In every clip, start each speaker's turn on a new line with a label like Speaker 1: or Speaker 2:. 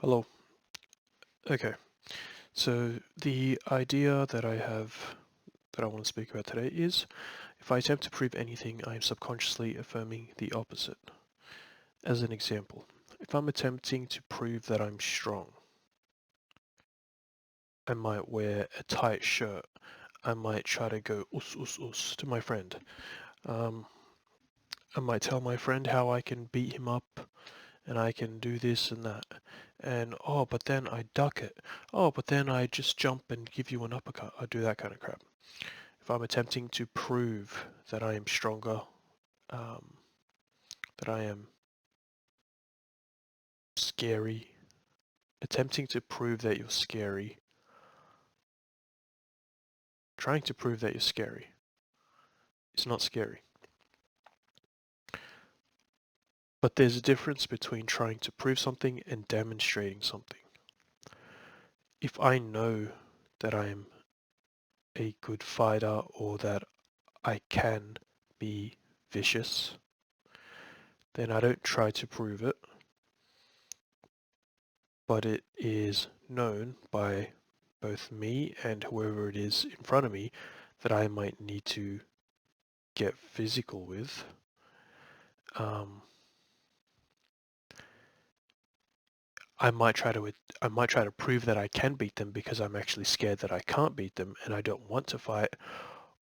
Speaker 1: Hello. Okay, so the idea that I want to speak about today is if I attempt to prove anything, I am subconsciously affirming the opposite. As an example, if I'm attempting to prove that I'm strong, I might wear a tight shirt. I might try to go us us us to my friend. Um, I might tell my friend how I can beat him up and I can do this and that. And oh, but then I duck it. Oh, but then I just jump and give you an uppercut. I do that kind of crap. If I'm attempting to prove that I am stronger, um, that I am scary, attempting to prove that you're scary, trying to prove that you're scary, it's not scary. But there's a difference between trying to prove something and demonstrating something. If I know that I am a good fighter or that I can be vicious, then I don't try to prove it, but it is known by both me and whoever it is in front of me that I might need to get physical with. I might try to prove that I can beat them because I'm actually scared that I can't beat them and I don't want to fight,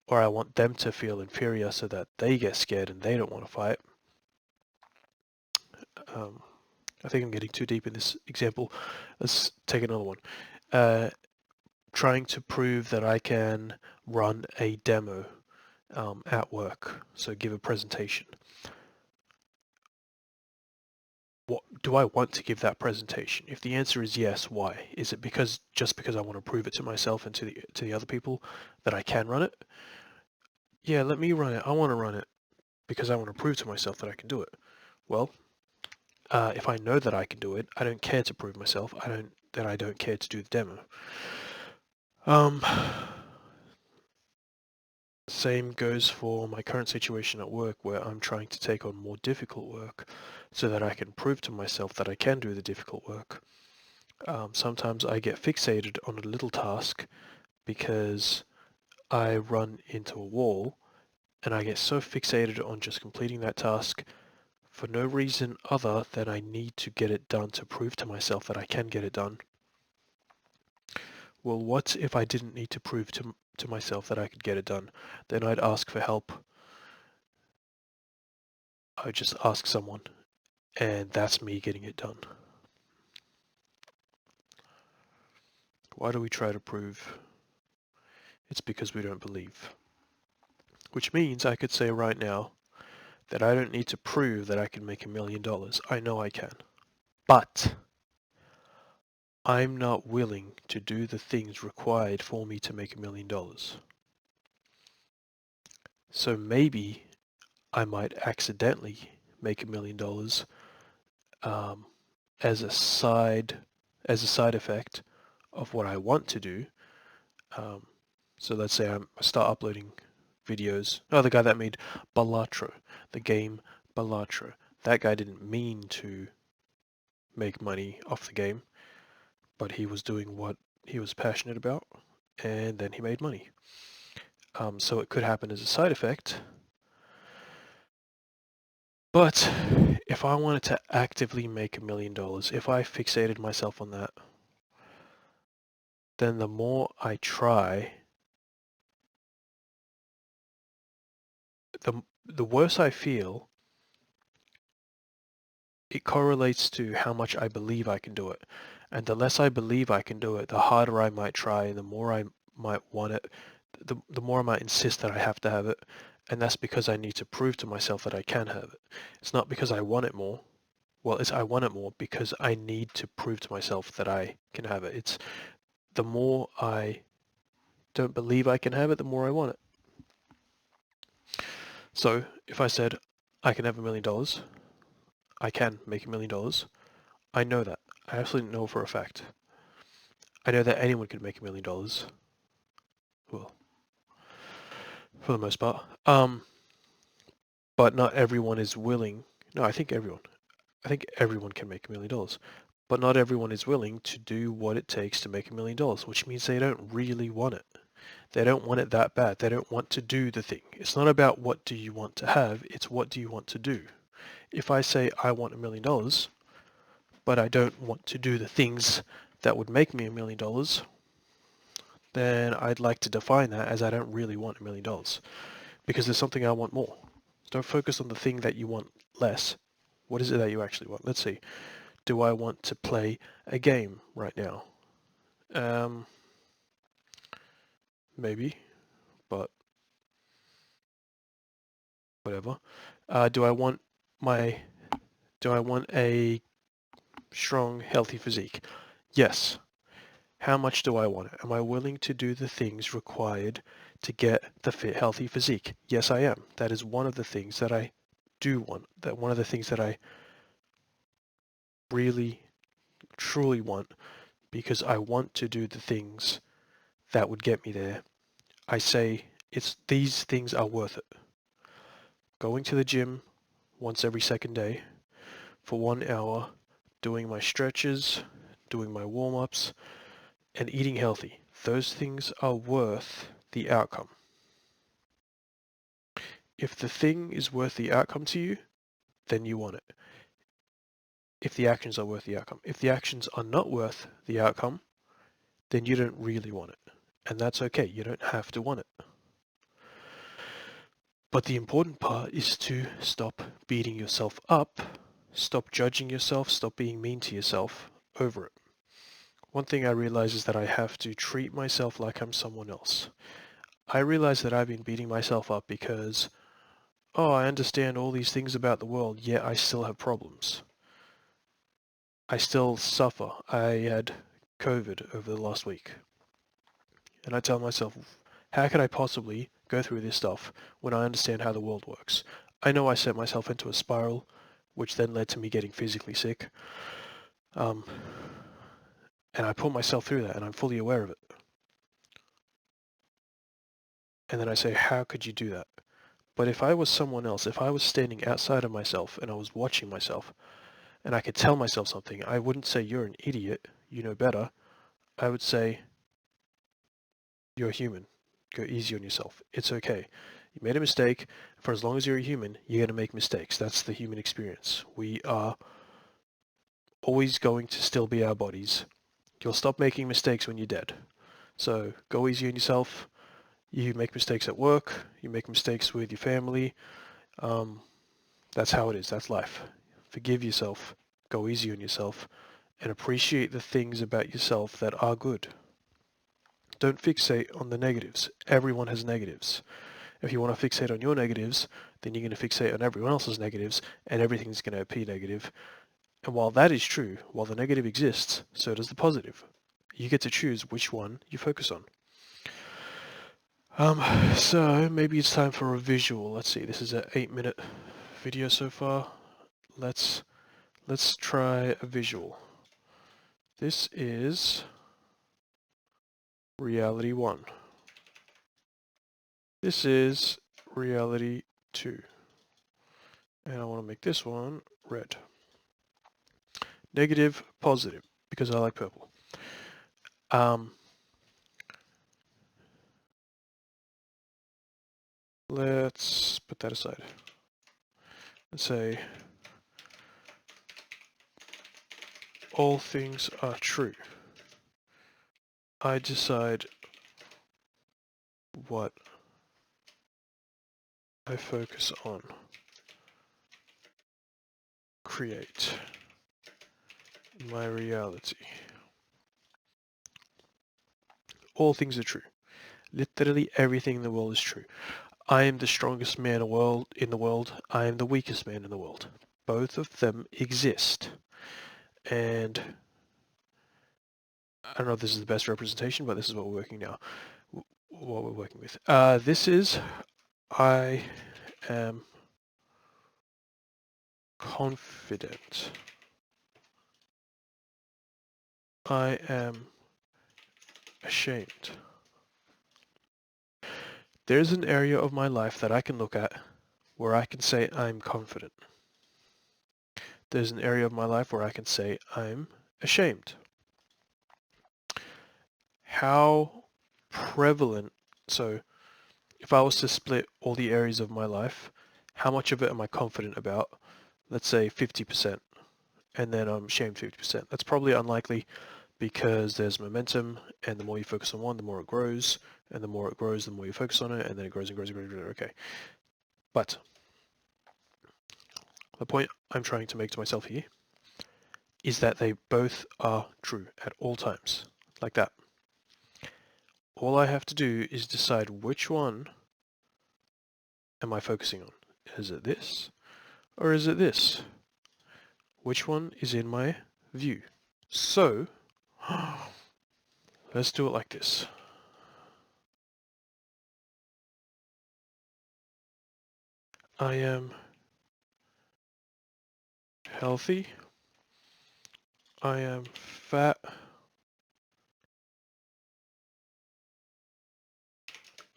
Speaker 1: or I want them to feel inferior so that they get scared and they don't want to fight. Um, I think I'm getting too deep in this example. Let's take another one. Trying to prove that I can run a demo at work, so give a presentation. What do I want to give that presentation? If the answer is yes, why? Is it just because I want to prove it to myself and to the other people that I can run it? Yeah, let me run it. I want to run it because I want to prove to myself that I can do it. Well, if I know that I can do it, I don't care to prove myself. I don't care to do the demo. Um, Same goes for my current situation at work where I'm trying to take on more difficult work so that I can prove to myself that I can do the difficult work. Sometimes I get fixated on a little task because I run into a wall and I get so fixated on just completing that task for no reason other than I need to get it done to prove to myself that I can get it done. Well, what if I didn't need to prove to myself that I could get it done? Then I'd ask for help. I'd just ask someone, and that's me getting it done. Why do we try to prove? It's because we don't believe. Which means I could say right now that I don't need to prove that I can make $1 million. I know I can. But I'm not willing to do the things required for me to make $1 million. So maybe I might accidentally make $1 million um, as a side effect of what I want to do. Um, so let's say I start uploading videos. Oh, the guy that made Balatro, the game Balatro. That guy didn't mean to make money off the game, but he was doing what he was passionate about, and then he made money. So it could happen as a side effect. But if I wanted to actively make $1 million, if I fixated myself on that, then the more I try, the worse I feel. It correlates to how much I believe I can do it. And the less I believe I can do it, the harder I might try, and the more I might want it, the more I might insist that I have to have it. And that's because I need to prove to myself that I can have it. It's not because I want it more. Well, I want it more because I need to prove to myself that I can have it. It's the more I don't believe I can have it, the more I want it. So if I said I can have $1 million, I can make $1 million. I know that. I absolutely know for a fact. I know that anyone could make $1 million. Well, for the most part. But not everyone is willing. No, I think everyone. I think everyone can make $1 million. But not everyone is willing to do what it takes to make $1 million, which means they don't really want it. They don't want it that bad. They don't want to do the thing. It's not about what do you want to have, it's what do you want to do. If I say I want $1 million, but I don't want to do the things that would make me $1 million, then I'd like to define that as I don't really want $1 million because there's something I want more. Don't focus on the thing that you want less. What is it that you actually want? Let's see. Do I want to play a game right now? Maybe, but whatever. Do I want a strong, healthy physique? Yes. How much do I want it? Am I willing to do the things required to get the fit, healthy physique? Yes, I am. That is one of the things that I do want. That one of the things that I really, truly want because I want to do the things that would get me there. I say these things are worth it. Going to the gym once every second day for 1 hour, doing my stretches, doing my warm-ups, and eating healthy. Those things are worth the outcome. If the thing is worth the outcome to you, then you want it. If the actions are worth the outcome. If the actions are not worth the outcome, then you don't really want it. And that's okay. You don't have to want it. But the important part is to stop beating yourself up, stop judging yourself, stop being mean to yourself over it. One thing I realize is that I have to treat myself like I'm someone else. I realize that I've been beating myself up because, oh, I understand all these things about the world, yet I still have problems. I still suffer. I had COVID over the last week. And I tell myself, how can I possibly go through this stuff when I understand how the world works? I know I set myself into a spiral, which then led to me getting physically sick. And I put myself through that, and I'm fully aware of it. And then I say, how could you do that? But if I was someone else, if I was standing outside of myself and I was watching myself, and I could tell myself something, I wouldn't say, you're an idiot, you know better. I would say, you're human. Go easy on yourself. It's okay. You made a mistake. For as long as you're a human, you're going to make mistakes. That's the human experience. We are always going to still be our bodies. You'll stop making mistakes when you're dead. So go easy on yourself. You make mistakes at work. You make mistakes with your family. That's how it is. That's life. Forgive yourself. Go easy on yourself. And appreciate the things about yourself that are good. Don't fixate on the negatives. Everyone has negatives. If you want to fixate on your negatives, then you're going to fixate on everyone else's negatives, and everything's going to appear negative. And while that is true, while the negative exists, so does the positive. You get to choose which one you focus on. So maybe it's time for a visual. Let's see, this is an 8-minute video so far. Let's try a visual. This is reality 1. This is reality 2. And I want to make this one red. Negative, positive, because I like purple. Let's put that aside and say all things are true. I decide what I focus on. Create my reality. All things are true. Literally everything in the world is true. I am the strongest man in the world. I am the weakest man in the world. Both of them exist. And I don't know if this is the best representation, but this is what we're working now. What we're working with. This is I am confident. I am ashamed. There's an area of my life that I can look at where I can say I'm confident. There's an area of my life where I can say I'm ashamed. How prevalent, so if I was to split all the areas of my life, how much of it am I confident about? Let's say 50%, and then I'm ashamed 50%. That's probably unlikely because there's momentum, and the more you focus on one, the more it grows, and the more it grows, the more you focus on it, and then it grows and grows and grows. Okay. But the point I'm trying to make to myself here is that they both are true at all times, like that. All I have to do is decide which one am I focusing on. Is it this, or is it this? Which one is in my view? So, let's do it like this. I am healthy. I am fat.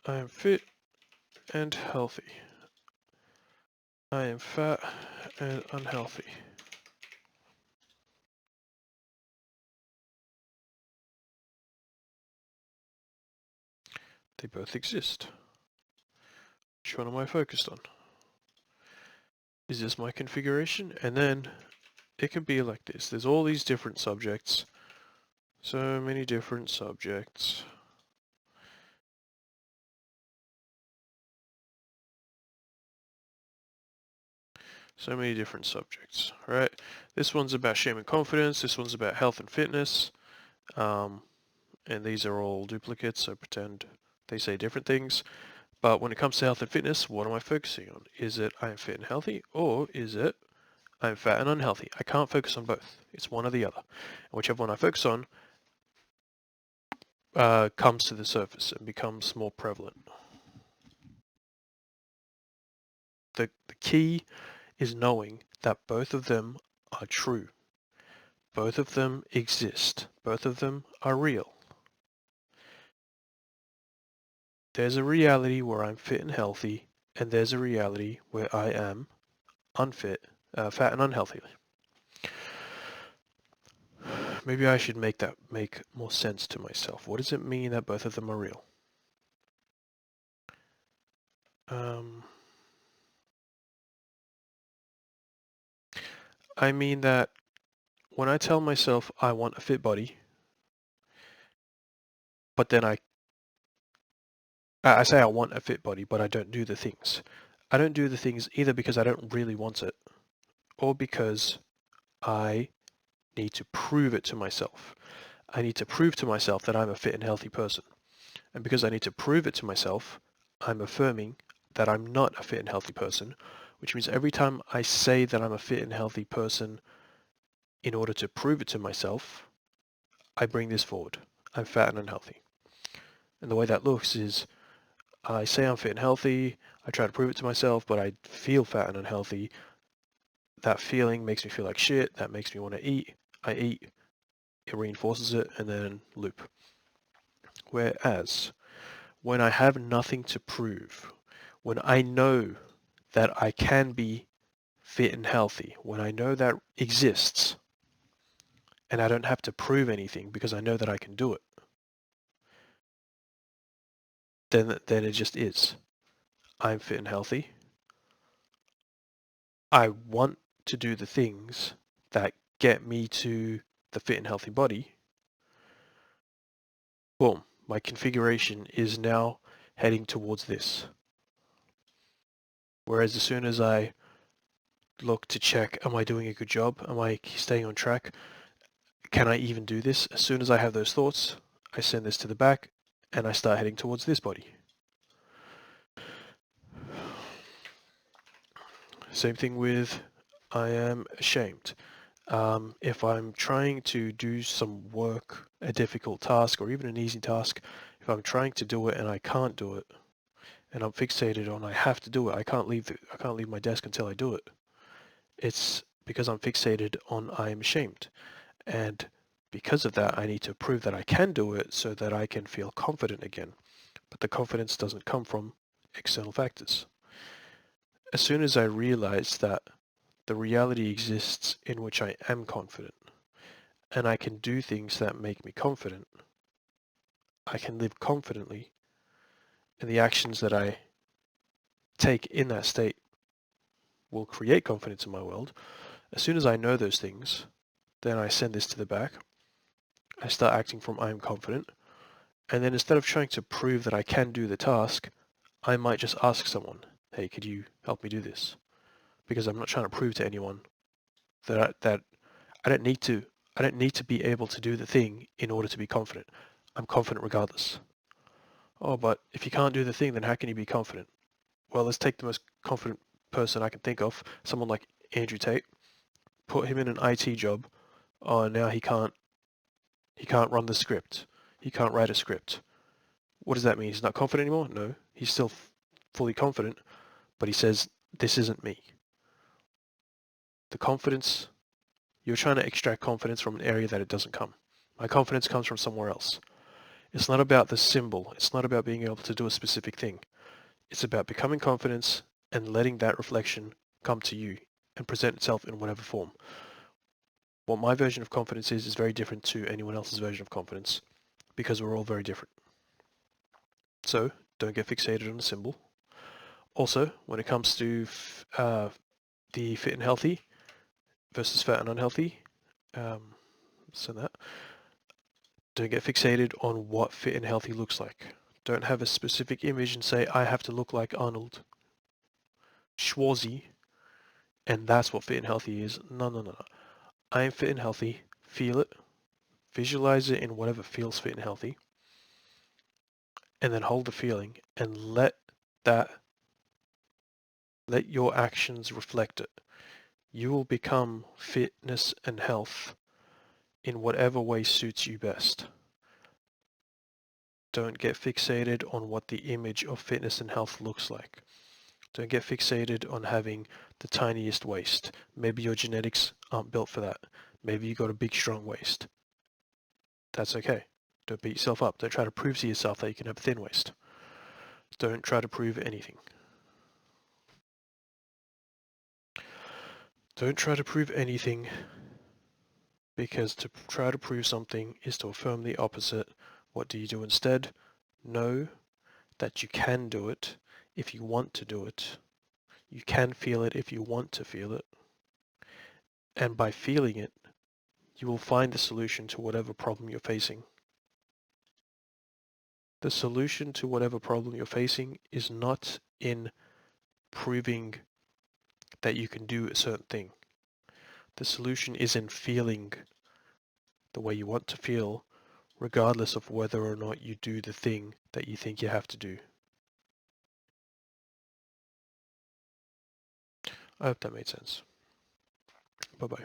Speaker 1: I am fit and healthy. I am fat and unhealthy. They both exist. Which one am I focused on? Is this my configuration? And then it can be like this. There's all these different subjects. So many different subjects. So many different subjects, right? This one's about shame and confidence. This one's about health and fitness. And these are all duplicates, so pretend they say different things. But when it comes to health and fitness, what am I focusing on? Is it I am fit and healthy, or is it I am fat and unhealthy? I can't focus on both. It's one or the other. And whichever one I focus on comes to the surface and becomes more prevalent. The key is knowing that both of them are true. Both of them exist. Both of them are real. There's a reality where I'm fit and healthy, and there's a reality where I am unfit, fat and unhealthy. Maybe I should make that make more sense to myself. What does it mean that both of them are real? I mean that when I tell myself I want a fit body, but then I say I want a fit body, but I don't do the things. I don't do the things either because I don't really want it, or because I need to prove it to myself. I need to prove to myself that I'm a fit and healthy person. And because I need to prove it to myself, I'm affirming that I'm not a fit and healthy person, which means every time I say that I'm a fit and healthy person in order to prove it to myself, I bring this forward. I'm fat and unhealthy. And the way that looks is I say I'm fit and healthy, I try to prove it to myself, but I feel fat and unhealthy. That feeling makes me feel like shit, that makes me want to eat. I eat, it reinforces it, and then loop. Whereas, when I have nothing to prove, when I know that I can be fit and healthy, when I know that exists, and I don't have to prove anything because I know that I can do it, then it just is. I'm fit and healthy. I want to do the things that get me to the fit and healthy body. Boom, my configuration is now heading towards this. Whereas as soon as I look to check, am I doing a good job? Am I staying on track? Can I even do this? As soon as I have those thoughts, I send this to the back and I start heading towards this body. Same thing with I am ashamed. If I'm trying to do some work, a difficult task, or even an easy task, if I'm trying to do it and I can't do it, and I'm fixated on I have to do it, I can't leave my desk until I do it. It's because I'm fixated on I am ashamed. And because of that, I need to prove that I can do it so that I can feel confident again. But the confidence doesn't come from external factors. As soon as I realize that the reality exists in which I am confident, and I can do things that make me confident, I can live confidently, and the actions that I take in that state will create confidence in my world. As soon as I know those things, then I send this to the back. I start acting from I am confident. And then instead of trying to prove that I can do the task, I might just ask someone, hey, could you help me do this? Because I'm not trying to prove to anyone that I don't need to. I don't need to be able to do the thing in order to be confident. I'm confident regardless. Oh, but if you can't do the thing, then how can you be confident? Well, let's take the most confident person I can think of, someone like Andrew Tate. Put him in an IT job. Oh, now he can't run the script. He can't write a script. What does that mean? He's not confident anymore? No, he's still fully confident, but he says, this isn't me. The confidence, you're trying to extract confidence from an area that it doesn't come. My confidence comes from somewhere else. It's not about the symbol. It's not about being able to do a specific thing. It's about becoming confidence and letting that reflection come to you and present itself in whatever form. What my version of confidence is very different to anyone else's version of confidence because we're all very different. So don't get fixated on the symbol. Also, when it comes to the fit and healthy versus fat and unhealthy, so that don't get fixated on what fit and healthy looks like. Don't have a specific image and say, I have to look like Arnold Schwarzy, and that's what fit and healthy is. No, no, no, no. I am fit and healthy. Feel it. Visualize it in whatever feels fit and healthy. And then hold the feeling and let your actions reflect it. You will become fitness and health in whatever way suits you best. Don't get fixated on what the image of fitness and health looks like. Don't get fixated on having the tiniest waist. Maybe your genetics aren't built for that. Maybe you got a big strong waist. That's okay. Don't beat yourself up. Don't try to prove to yourself that you can have a thin waist. Don't try to prove anything. Don't try to prove anything, because to try to prove something is to affirm the opposite. What do you do instead? Know that you can do it if you want to do it. You can feel it if you want to feel it. And by feeling it, you will find the solution to whatever problem you're facing. The solution to whatever problem you're facing is not in proving that you can do a certain thing. The solution is in feeling the way you want to feel, regardless of whether or not you do the thing that you think you have to do. I hope that made sense. Bye-bye.